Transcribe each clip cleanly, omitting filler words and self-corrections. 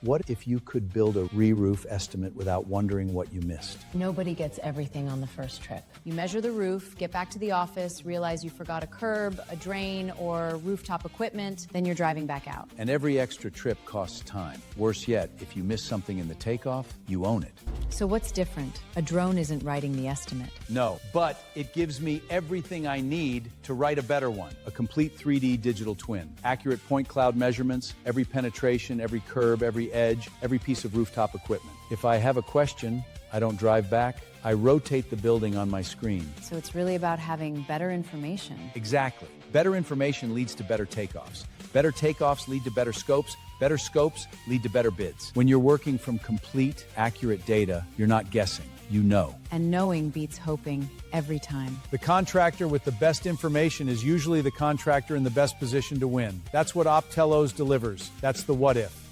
What if you could build a re-roof estimate without wondering what you missed? Nobody gets everything on the first trip. You measure the roof, get back to the office, realize you forgot a curb, a drain, or rooftop equipment, then you're driving back out. And every extra trip costs time. Worse yet, if you miss something in the takeoff, you own it. So what's different? A drone isn't writing the estimate. No, but it gives me everything I need to write a better one. A complete 3D digital twin. Accurate point cloud measurements, every penetration, every curb, every edge, every piece of rooftop equipment. If I have a question, I don't drive back, I rotate the building on my screen. So it's really about having better information. Exactly. Better information leads to better takeoffs. Better takeoffs lead to better scopes. Better scopes lead to better bids. When you're working from complete, accurate data, you're not guessing, you know. And knowing beats hoping every time. The contractor with the best information is usually the contractor in the best position to win. That's what Optelos delivers. That's the what if.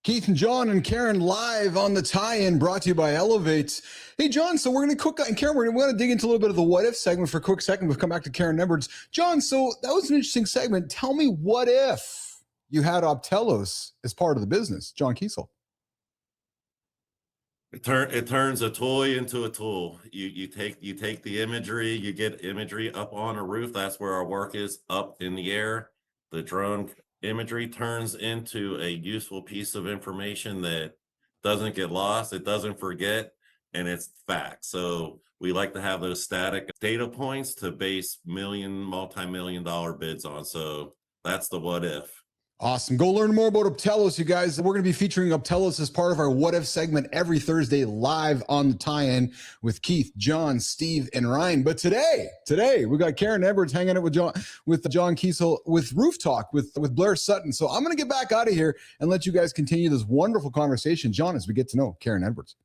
Keith and John and Karen live on the tie-in brought to you by Elevate. Hey, John, so we're going to and Karen, we're going to dig into a little bit of the what if segment for a quick second. We'll come back to Karen Edwards. John, so that was an interesting segment. Tell me what if you had Optelos as part of the business. John Kiesel. It turns a toy into a tool. You take the imagery, you get imagery up on a roof. That's where our work is, up in the air. The drone imagery turns into a useful piece of information that doesn't get lost, it doesn't forget, and it's fact. So we like to have those static data points to base multi-million dollar bids on. So that's the what if. Awesome. Go learn more about Optelos, you guys. We're going to be featuring Optelos as part of our What If segment every Thursday live on the tie-in with Keith, John, Steve, and Ryan. But today we got Karen Edwards hanging out with John Kiesel with Roof Talk with Blair Sutton. So I'm going to get back out of here and let you guys continue this wonderful conversation, John, as we get to know Karen Edwards.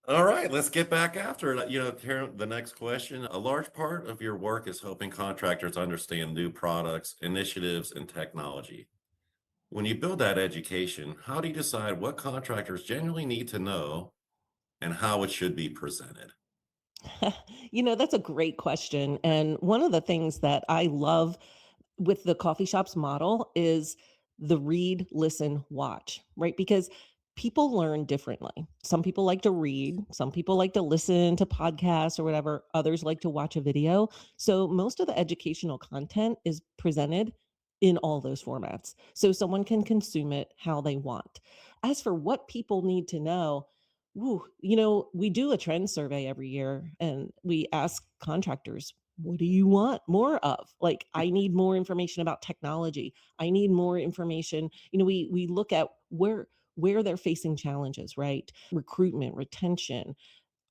All right, let's get back after it. Karen, the next question. A large part of your work is helping contractors understand new products, initiatives, and technology. When you build that education, how do you decide what contractors genuinely need to know and how it should be presented? That's a great question. And one of the things that I love with the coffee shops model is the read, listen, watch, right? Because people learn differently. Some people like to read, some people like to listen to podcasts or whatever, others like to watch a video. So most of the educational content is presented in all those formats. So someone can consume it how they want. As for what people need to know, we do a trend survey every year and we ask contractors, what do you want more of? Like, I need more information about technology. I need more information. We look at where they're facing challenges, right? Recruitment, retention,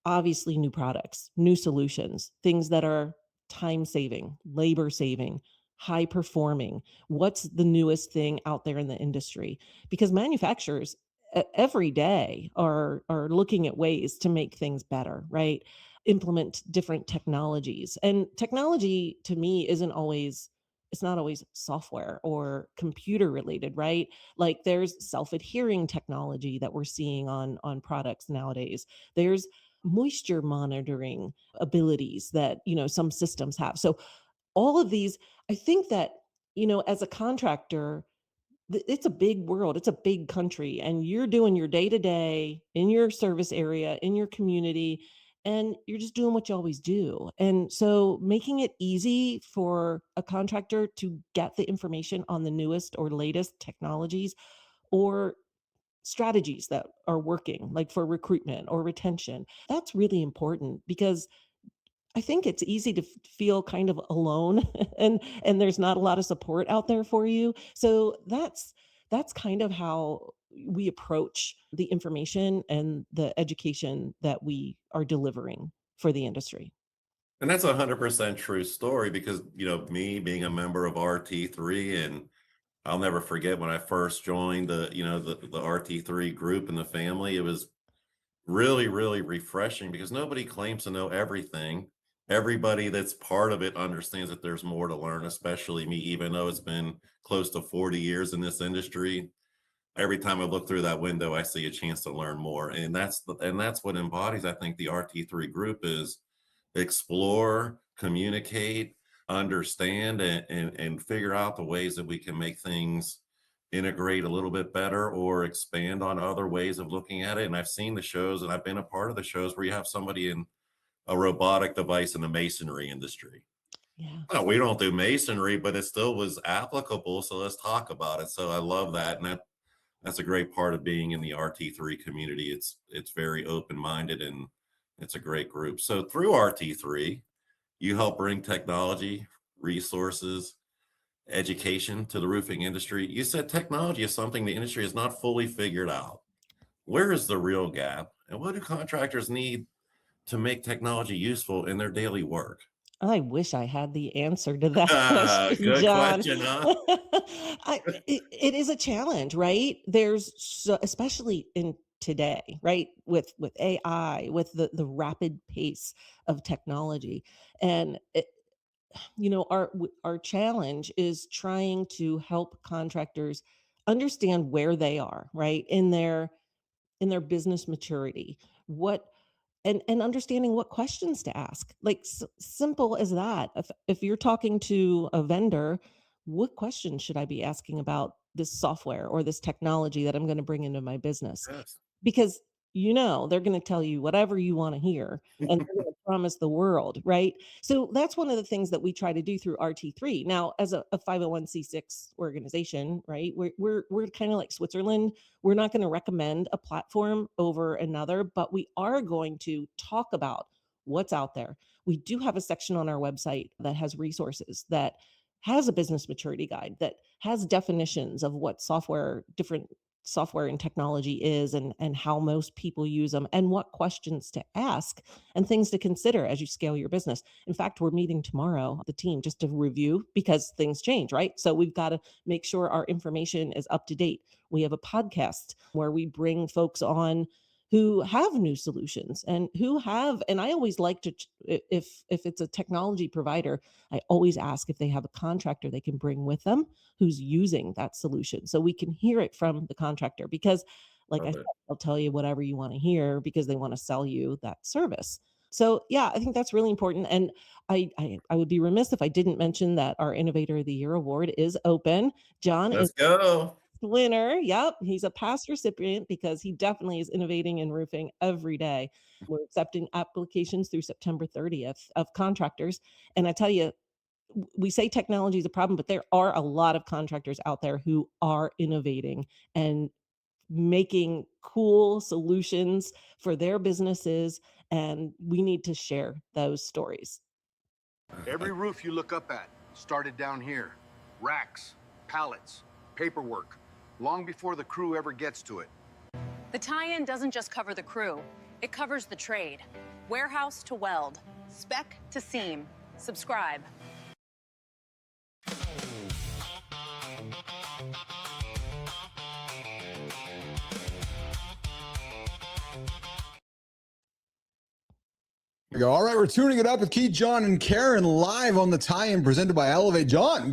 obviously new products, new solutions, things that are time saving, labor saving, high performing. What's the newest thing out there in the industry? Because manufacturers every day are looking at ways to make things better, right? Implement different technologies. And technology to me it's not always software or computer related, right? Like there's self-adhering technology that we're seeing on products nowadays. There's moisture monitoring abilities that, some systems have. So all of these, I think that, as a contractor, it's a big world, it's a big country, and you're doing your day-to-day in your service area, in your community, and you're just doing what you always do. And so making it easy for a contractor to get the information on the newest or latest technologies or strategies that are working, like for recruitment or retention, that's really important because I think it's easy to feel kind of alone and there's not a lot of support out there for you. So that's kind of how we approach the information and the education that we are delivering for the industry. And that's 100% true story because, me being a member of RT3, and I'll never forget when I first joined the RT3 group and the family, it was really, really refreshing because nobody claims to know everything. Everybody that's part of it understands that there's more to learn, especially me, even though it's been close to 40 years in this industry. Every time I look through that window, I see a chance to learn more. And that's what embodies, I think, the RT3 group is explore, communicate, understand and figure out the ways that we can make things integrate a little bit better or expand on other ways of looking at it. And I've seen the shows and I've been a part of the shows where you have somebody in a robotic device in the masonry industry. Yeah. Oh, we don't do masonry, but it still was applicable. So let's talk about it. So I love that. And that's a great part of being in the RT3 community. It's very open-minded and it's a great group. So through RT3, you help bring technology, resources, education to the roofing industry. You said technology is something the industry has not fully figured out. Where is the real gap? And what do contractors need to make technology useful in their daily work? I wish I had the answer to that question, Good John. question, huh? It is a challenge, right? There's so, especially in today, right? With AI, with the rapid pace of technology, and our challenge is trying to help contractors understand where they are, right, in their business maturity, what and understanding what questions to ask, like simple as that. If you're talking to a vendor, what questions should I be asking about this software or this technology that I'm going to bring into my business? Yes. Because they're going to tell you whatever you want to hear, and they're going to promise the world, right? So that's one of the things that we try to do through RT3. Now, as a 501c6 organization, right, we're kind of like Switzerland. We're not going to recommend a platform over another, but we are going to talk about what's out there. We do have a section on our website that has resources, that has a business maturity guide, that has definitions of what different software and technology is, and how most people use them, and what questions to ask and things to consider as you scale your business. In fact, we're meeting tomorrow, the team, just to review, because things change, right? So we've got to make sure our information is up to date. We have a podcast where we bring folks on who have new solutions, and I always like to, if it's a technology provider, I always ask if they have a contractor they can bring with them who's using that solution, so we can hear it from the contractor. Because like I Love said, it. they'll tell you whatever you want to hear because they want to sell you that service. So yeah, I think that's really important. And I would be remiss if I didn't mention that our Innovator of the Year award is open. John is Let's go. the winner. Yep, he's a past recipient because he definitely is innovating in roofing every day. We're accepting applications through September 30th of contractors. And I tell you, we say technology is a problem, but there are a lot of contractors out there who are innovating and making cool solutions for their businesses. And we need to share those stories. Every roof you look up at started down here. Racks, pallets, paperwork, long before the crew ever gets to it. The tie-in doesn't just cover the crew, it covers the trade. Warehouse to weld, spec to seam. Subscribe. We go. All right, we're tuning it up with Keith, John, and Karen live on the tie-in presented by Elevate. John,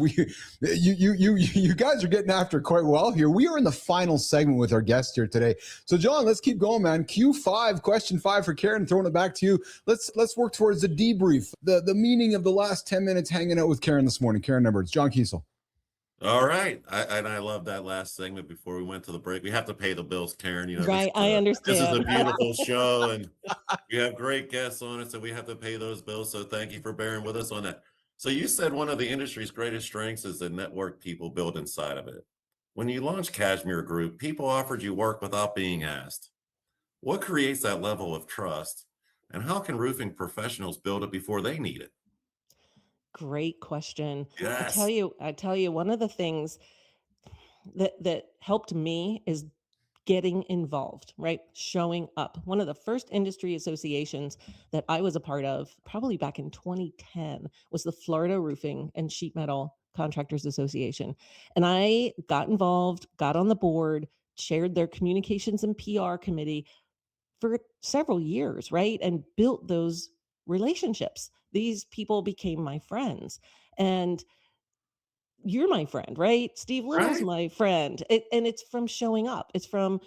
you guys are getting after it quite well here. We are in the final segment with our guest here today. So, John, let's keep going, man. Q5, question 5 for Karen. Throwing it back to you. Let's work towards the debrief, the meaning of the last 10 minutes hanging out with Karen this morning. Karen Numbers, John Kiesel. All right. I love that last segment before we went to the break. We have to pay the bills, Karen. Right, I This is a understand. beautiful show, and you have great guests on it, so we have to pay those bills. So thank you for bearing with us on that. So you said one of the industry's greatest strengths is the network people build inside of it. When you launched Cashmere Group, people offered you work without being asked. What creates that level of trust, and how can roofing professionals build it before they need it? Great question. Yes. I tell you, one of the things that helped me is getting involved, right? Showing up. One of the first industry associations that I was a part of, probably back in 2010, was the Florida Roofing and Sheet Metal Contractors Association. And I got involved, got on the board, chaired their communications and PR committee for several years, right? And built those relationships. These people became my friends. And you're my friend, right? Steve Little's Right. my friend. And it's from showing up. It's from,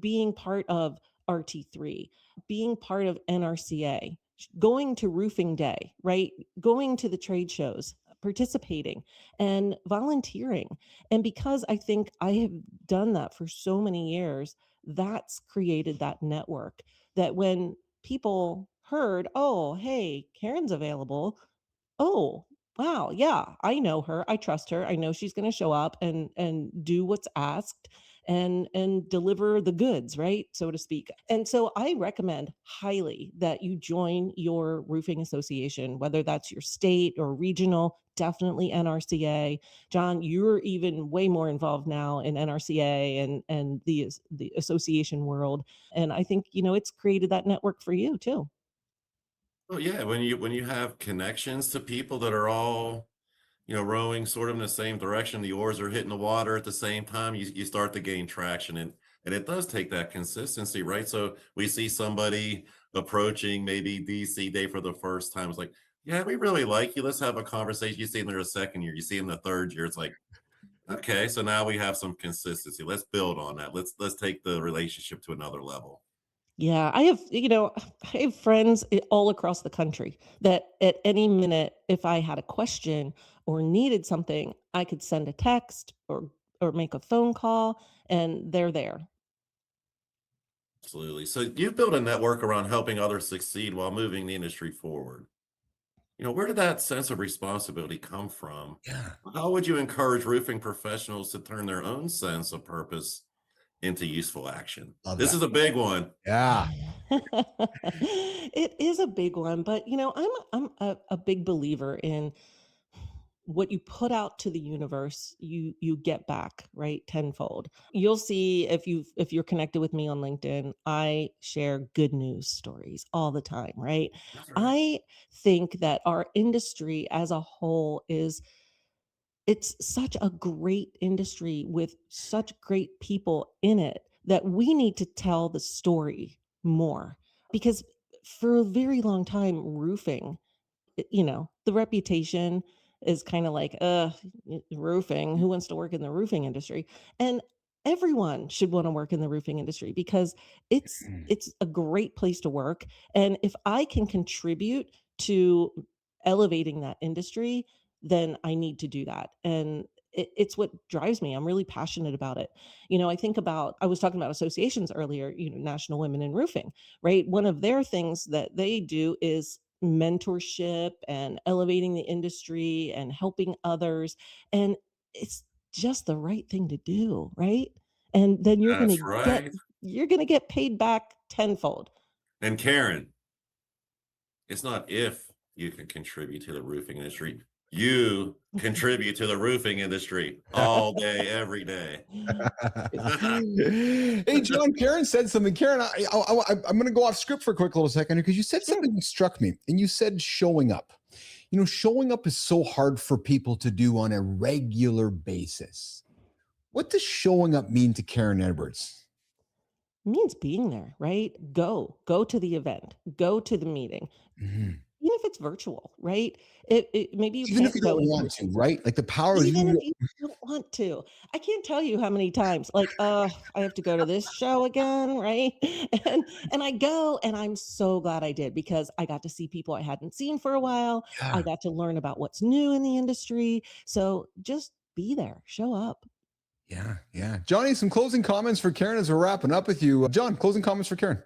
being part of RT3, being part of NRCA, going to roofing day, right? Going to the trade shows. participating and volunteering. And because I think I have done that for so many years, that's created that network that when people heard, oh, hey, Karen's available. Oh, wow, yeah, I know her, I trust her, I know she's gonna show up and do what's asked and deliver the goods, right, so to speak. And so I recommend highly that you join your roofing association, whether that's your state or regional, definitely NRCA. John, you're even way more involved now in NRCA and the association world, and I think, it's created that network for you too. Oh yeah, when you have connections to people that are all, rowing sort of in the same direction, the oars are hitting the water at the same time, you start to gain traction, and it does take that consistency, right? So we see somebody approaching maybe DC Day for the first time. It's like, yeah, we really like you. Let's have a conversation. You see them there a second year, you see them the third year. It's like, okay, so now we have some consistency. Let's build on that. Let's take the relationship to another level. Yeah, I have friends all across the country that at any minute, if I had a question or needed something, I could send a text or make a phone call and they're there. Absolutely. So you've built a network around helping others succeed while moving the industry forward. Where did that sense of responsibility come from? Yeah. How would you encourage roofing professionals to turn their own sense of purpose into useful action? Love This that. is a big one. Yeah. It is a big one, but I'm a big believer in what you put out to the universe, you get back, right? Tenfold. You'll see if you're connected with me on LinkedIn, I share good news stories all the time, right? That's right. I think that our industry as a whole is it's such a great industry with such great people in it that we need to tell the story more because for a very long time roofing the reputation is kind of like, roofing, who wants to work in the roofing industry? And everyone should want to work in the roofing industry because it's Mm. it's a great place to work. And if I can contribute to elevating that industry, then I need to do that. And it's what drives me. I'm really passionate about it. I was talking about associations earlier, National Women in Roofing, right? One of their things that they do is mentorship and elevating the industry and helping others. And it's just the right thing to do, right? And then That's right. you're going to get paid back tenfold. And Karen, it's not if you can contribute to the roofing industry. You contribute to the roofing industry all day, every day. Hey, John, Karen said something. Karen, I'm going to go off script for a quick little second because you said Sure. something that struck me, and you said showing up. Showing up is so hard for people to do on a regular basis. What does showing up mean to Karen Edwards? Means being there, right? Go to the event, go to the meeting, Mhm. even if it's virtual, right? Maybe you Even if can't you go don't in want to, person. right? Like the power of Even if you. you don't want to. I can't tell you how many times, like, I have to go to this show again, right? And I go, and I'm so glad I did because I got to see people I hadn't seen for a while. I Yeah, got to learn about what's new in the industry. So just be there, show up. yeah, yeah. Johnny, some closing comments for Karen as we're wrapping up with you. John, closing comments for Karen.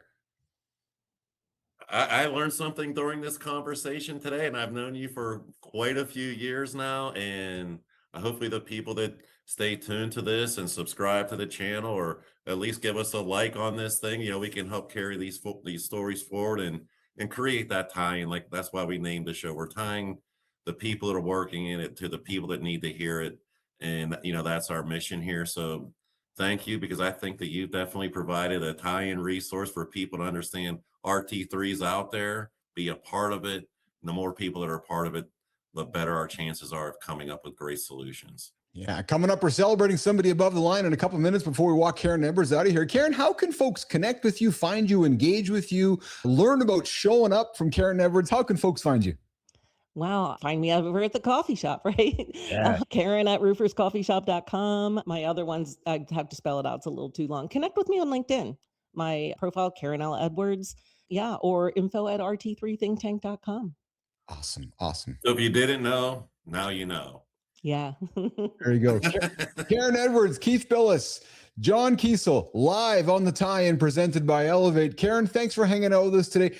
I learned something during this conversation today, and I've known you for quite a few years now. And hopefully, the people that stay tuned to this and subscribe to the channel, or at least give us a like on this thing, we can help carry these stories forward and create that tie-in. Like that's why we named the show. We're tying the people that are working in it to the people that need to hear it, and that's our mission here. So thank you, because I think that you've definitely provided a tie-in resource for people to understand RT3s out there, be a part of it. The more people that are a part of it, the better our chances are of coming up with great solutions. Yeah, coming up, we're celebrating somebody above the line in a couple of minutes before we walk Karen Edwards out of here. Karen, how can folks connect with you, find you, engage with you, learn about showing up from Karen Edwards? How can folks find you? Wow. Find me over at the coffee shop, right? Karen at rooferscoffeeshop.com. My other ones, I have to spell it out. It's a little too long. Connect with me on LinkedIn. My profile, Karen L. Edwards. Yeah. Or info at rt3thinktank.com. Awesome. Awesome. So if you didn't know, Now you know. Yeah. There you go. Karen Edwards, Keith Bilous, John Kiesel, live on the tie-in presented by Elevate. Karen, thanks for hanging out with us today.